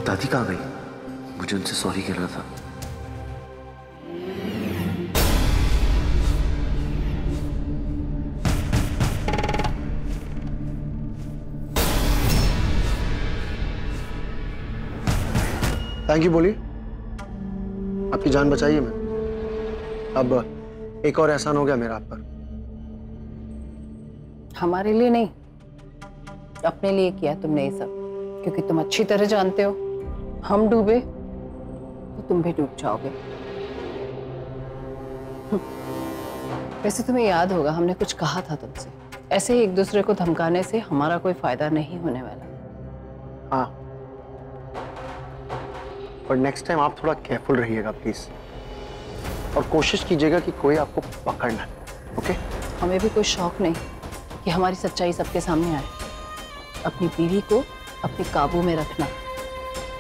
दादी कहाँ गई? मुझे उनसे सॉरी कहना था। थैंक यू बोलिए। आपकी जान बचाई है मैंने। अब एक और एहसान हो गया मेरा आप पर। हमारे लिए नहीं, अपने लिए किया तुमने ये सब, क्योंकि तुम अच्छी तरह जानते हो हम डूबे तो तुम भी डूब जाओगे। वैसे तुम्हें याद होगा हमने कुछ कहा था तुमसे, ऐसे ही एक दूसरे को धमकाने से हमारा कोई फायदा नहीं होने वाला। हाँ, पर नेक्स्ट टाइम आप थोड़ा केयरफुल रहिएगा प्लीज, और कोशिश कीजिएगा कि कोई आपको पकड़ ना। ओके? हमें भी कोई शौक नहीं कि हमारी सच्चाई सबके सामने आए। अपनी बीवी को अपने काबू में रखना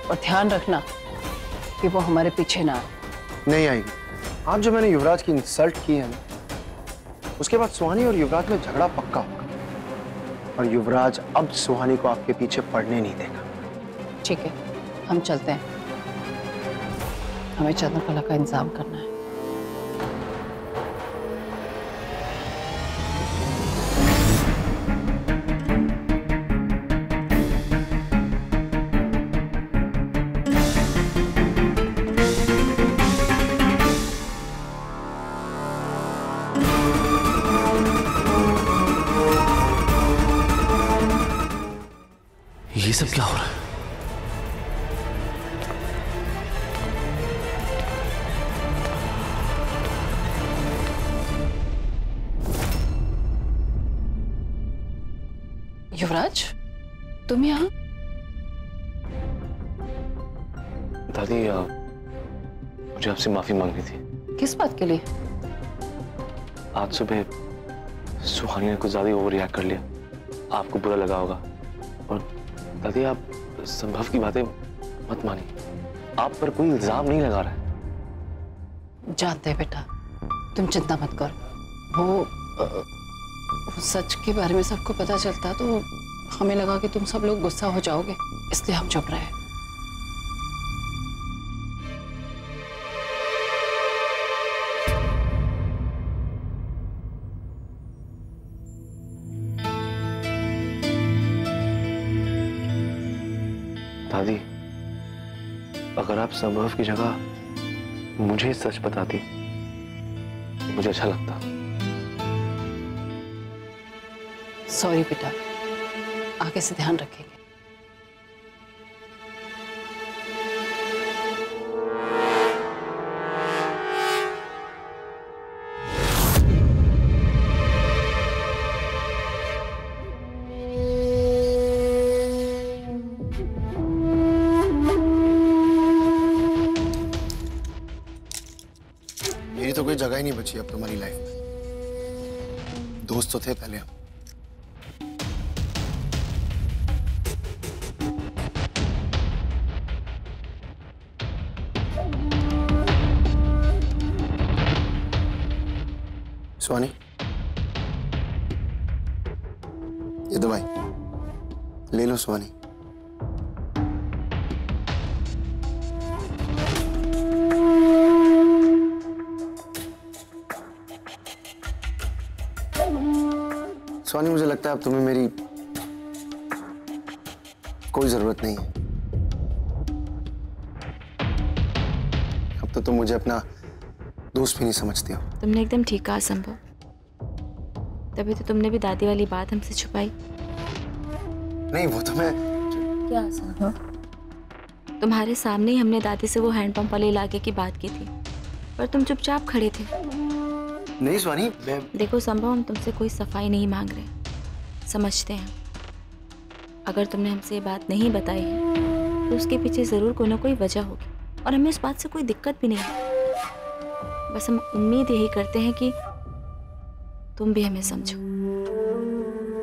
और ध्यान रखना कि वो हमारे पीछे ना आए। नहीं आएगी। आप जो मैंने युवराज की इंसल्ट की है ना, उसके बाद सुहानी और युवराज में झगड़ा पक्का होगा, और युवराज अब सुहानी को आपके पीछे पड़ने नहीं देगा। ठीक है, हम चलते हैं, हमें चंद्रकला का इंतजाम करना है। ये सब क्या हो रहा है? युवराज, तुम यहाँ? दादी, मुझे आपसे माफी मांगनी थी। किस बात के लिए? आज सुबह सुहानी ने कुछ ज्यादा ओवर रिएक्ट कर लिया, आपको बुरा लगा होगा। और दादी, आप संभव की बातें मत मानिए, आप पर कोई इल्जाम नहीं लगा रहा है। जानते हैं बेटा, तुम चिंता मत करो। वो सच के बारे में सबको पता चलता तो हमें लगा कि तुम सब लोग गुस्सा हो जाओगे, इसलिए हम चुप रहे। दादी, अगर आप संभव की जगह मुझे सच बताती तो मुझे अच्छा लगता। सॉरी बेटा, आगे से ध्यान रखेंगे। मेरी तो कोई जगह ही नहीं बची अब तुम्हारी लाइफ में। दोस्त तो थे पहले हम। सुहानी, ये दवाई ले लो सुहानी। सुहानी, मुझे लगता है अब तुम्हें मेरी कोई जरूरत नहीं है। अब तो तुम मुझे अपना दोस्त भी नहीं समझती हो। तुमने एकदम ठीक कहा संभव, तभी तो तुमने भी दादी वाली बात हमसे छुपाई। नहीं, वो तो मैं... क्या संभव? तुम्हारे सामने ही हमने दादी से वो हैंडपंप वाले इलाके की बात की थी, पर तुम चुपचाप खड़े थे। नहीं सुहानी, मैं... देखो संभव, हम तुमसे कोई सफाई नहीं मांग रहे, समझते हैं। अगर तुमने हमसे ये बात नहीं बताई है तो उसके पीछे जरूर कोई ना कोई वजह होगी, और हमें उस बात से कोई दिक्कत भी नहीं है। बस हम उम्मीद यही करते हैं कि तुम भी हमें समझो।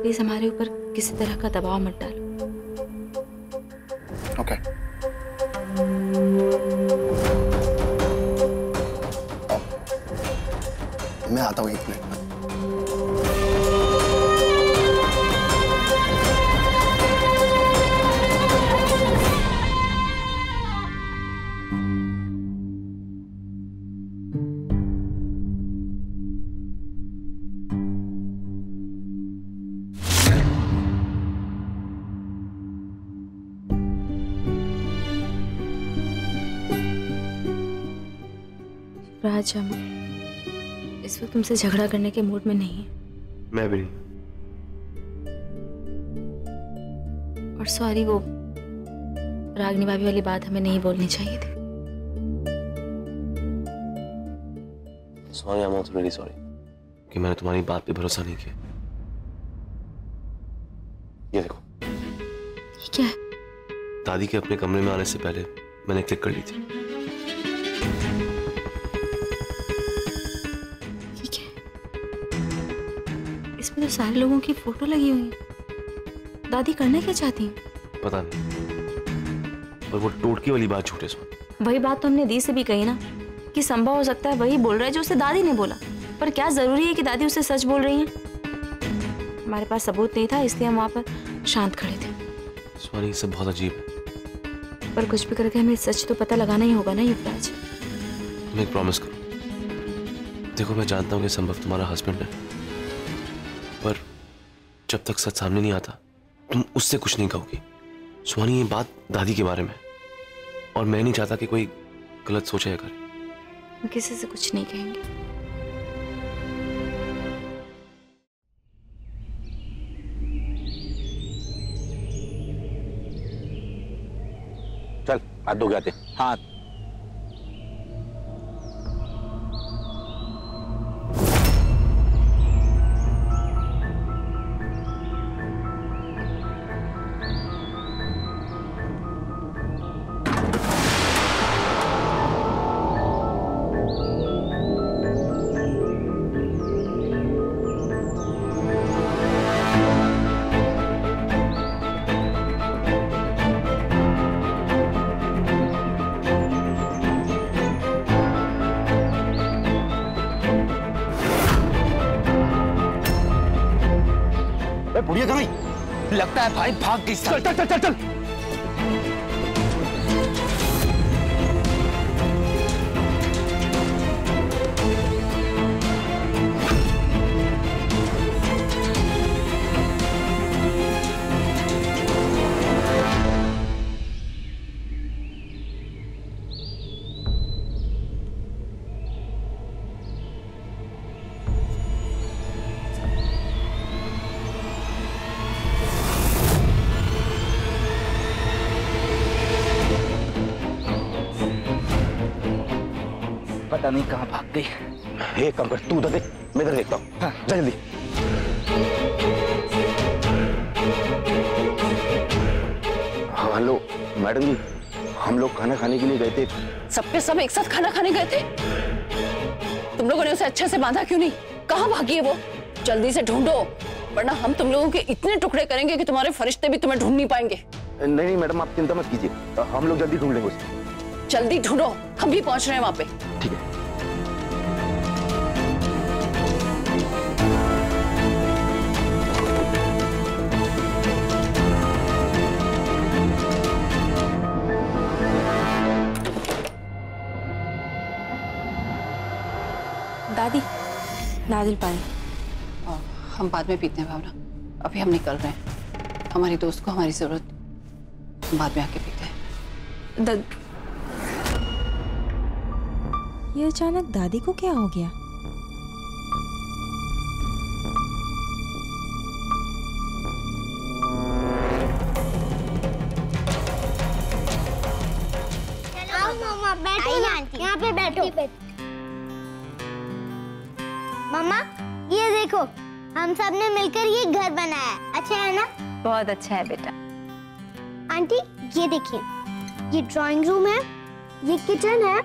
प्लीज हमारे ऊपर किसी तरह का दबाव मत डालो। ओके। मैं आता हूँ 1 मिनट में। युवराज, हम इस वक्त तुमसे झगड़ा करने के मूड में नहीं है। मैं भी नहीं। और सॉरी, वो रागनी भाभी वाली बात हमें नहीं बोलनी चाहिए थी। Sorry, I am also really sorry कि मैंने तुम्हारी बात पे भरोसा नहीं किया। ये देखो, ये क्या है? दादी के अपने कमरे में आने से पहले मैंने क्लिक कर ली थी। ये क्या है? इसमें तो सारे लोगों की फोटो लगी हुई है। दादी करना क्या चाहती हैं? पता नहीं, पर वो टोटकी वाली बात झूठे सुन। वही बात तो हमने दी से भी कही ना, कि संभव हो सकता है वही बोल रहा है जो उसे दादी ने बोला। पर क्या जरूरी है कि दादी उसे सच बोल रही हैं? हमारे पास सबूत नहीं था, इसलिए हम वहां पर शांत खड़े थे। सुहानी, ये सब बहुत अजीब है। पर कुछ भी करके हमें सच तो पता लगाना ही होगा ना युवराज। तुम एक प्रॉमिस करो। देखो, मैं जानता हूँ कि संभव तुम्हारा हस्बैंड है, पर जब तक सच सामने नहीं आता तुम उससे कुछ नहीं कहोगी। सुहानी, ये बात दादी के बारे में, और मैं नहीं चाहता कि कोई गलत सोचे या करे। हम किसी से कुछ नहीं कहेंगे। चल हाथ धो के आते। हाँ बुढ़िया कहाँ गई? लगता है भाई भाग गई। चल चल चल चल चल। पता नहीं कहाँ भाग गई। एक काम कर, तू उधर देख, मैं इधर देखता हूँ। हाँ, जा जल्दी। हाँ हेलो मैडम जी, हम लोग खाना खाने के लिए गए थे। सब के सब एक साथ खाना खाने गए थे? तुम लोगों ने उसे अच्छे से बांधा क्यों नहीं? कहाँ भागी है वो? जल्दी से ढूंढो, वरना हम तुम लोगों के इतने टुकड़े करेंगे कि तुम्हारे फरिश्ते भी तुम्हें ढूंढ नहीं पाएंगे। नहीं मैडम, आप चिंता मत कीजिए, हम लोग जल्दी ढूंढ लेंगे उसे। जल्दी ढूंढो, हम भी पहुंच रहे हैं वहां पे। ठीक है। दादी, नादिल पानी। हम बाद में पीते हैं भावना, अभी हम निकल रहे हैं। हमारी दोस्त को हमारी जरूरत, हम बाद में आके पीते हैं। ये अचानक दादी को क्या हो गया? आओ मम्मा, बैठो ना, यहाँ पे बैठो। मम्मा, ये देखो, हम सब ने मिलकर ये घर बनाया, अच्छा है ना? बहुत अच्छा है बेटा। आंटी, ये देखिए, ये ड्राइंग रूम है, ये किचन है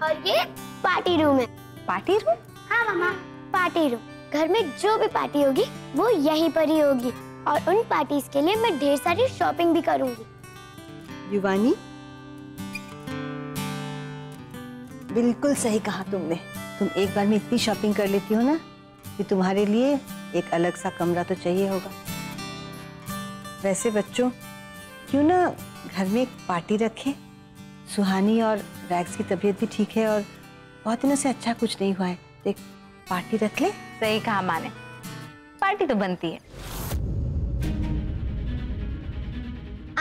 और ये पार्टी रूम है। Party room? हाँ मम्मा, पार्टी रूम। घर में जो भी पार्टी होगी वो यहीं पर ही होगी, और उन पार्टीज के लिए मैं ढेर सारी शॉपिंग भी करूंगी। युवानी, बिल्कुल सही कहा तुमने। तुम एक बार में इतनी शॉपिंग कर लेती हो ना कि तुम्हारे लिए एक अलग सा कमरा तो चाहिए होगा। वैसे बच्चों, क्यों ना घर में एक पार्टी रखें? सुहानी और रैक्स की तबीयत भी ठीक है और बहुत दिनों से अच्छा कुछ नहीं हुआ है, एक पार्टी रख ले। सही कहा माँ ने, पार्टी तो बनती है।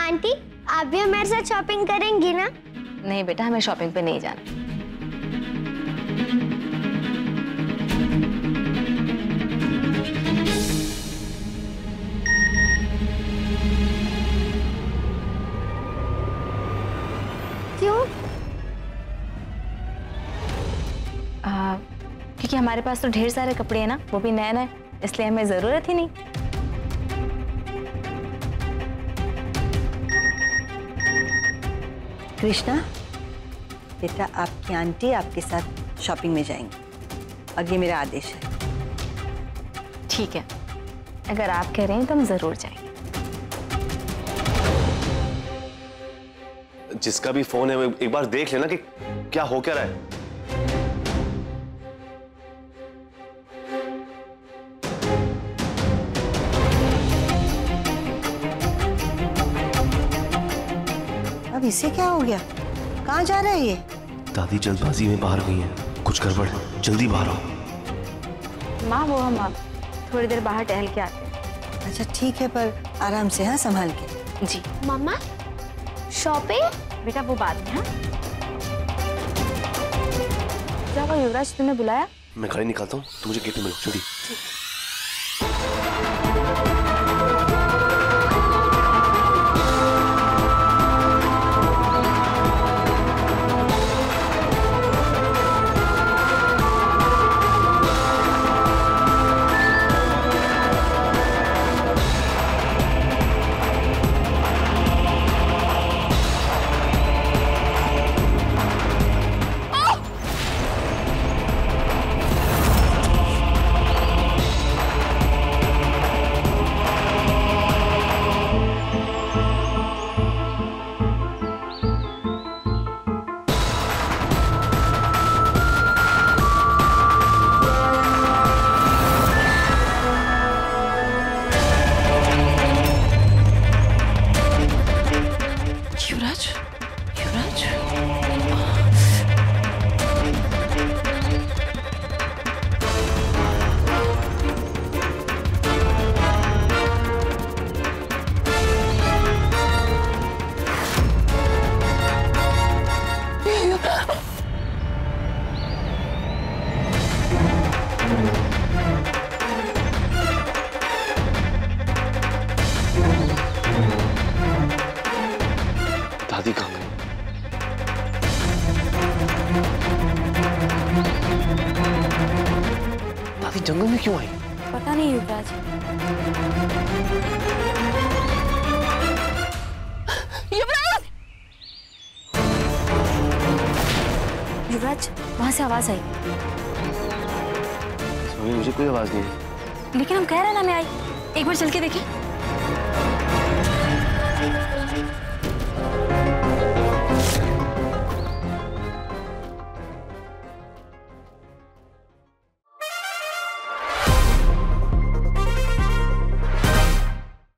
आंटी, आप भी हमारे साथ शॉपिंग करेंगी ना? नहीं बेटा, हमें शॉपिंग पे नहीं जाना। हमारे पास तो ढेर सारे कपड़े हैं ना, वो भी नए नए, इसलिए हमें जरूरत ही नहीं। कृष्णा बेटा, आपकी आंटी आपके साथ शॉपिंग में जाएंगी और ये मेरा आदेश है। ठीक है, अगर आप कह रहे हैं तो हम जरूर जाएंगे। जिसका भी फोन है वो एक बार देख लेना कि क्या हो क्या रहा है। अब इसे क्या हो गया? कहाँ जा रहा है ये? दादी जल्दबाजी में बाहर गई हैं, कुछ गड़बड़ है, जल्दी बाहर आओ। माँ वो हम अब थोड़ी देर बाहर टहल के आते हैं। अच्छा ठीक है, पर आराम से, हाँ, संभाल के। जी मम्मा शॉपिंग? बेटा वो बात में। हाँ क्या हुआ युवराज, तुमने बुलाया? मैं गाड़ी निकालता हूँ, तुम मुझे गेट में मिलो जल्दी। दादी कहाँ गई? दादी जंगल में क्यों आई? पता नहीं युवराज। युवराज! युवराज वहां से आवाज आई। मुझे कोई आवाज नहीं आई। लेकिन हम कह रहे हैं ना मैं आई, एक बार चल के देखें।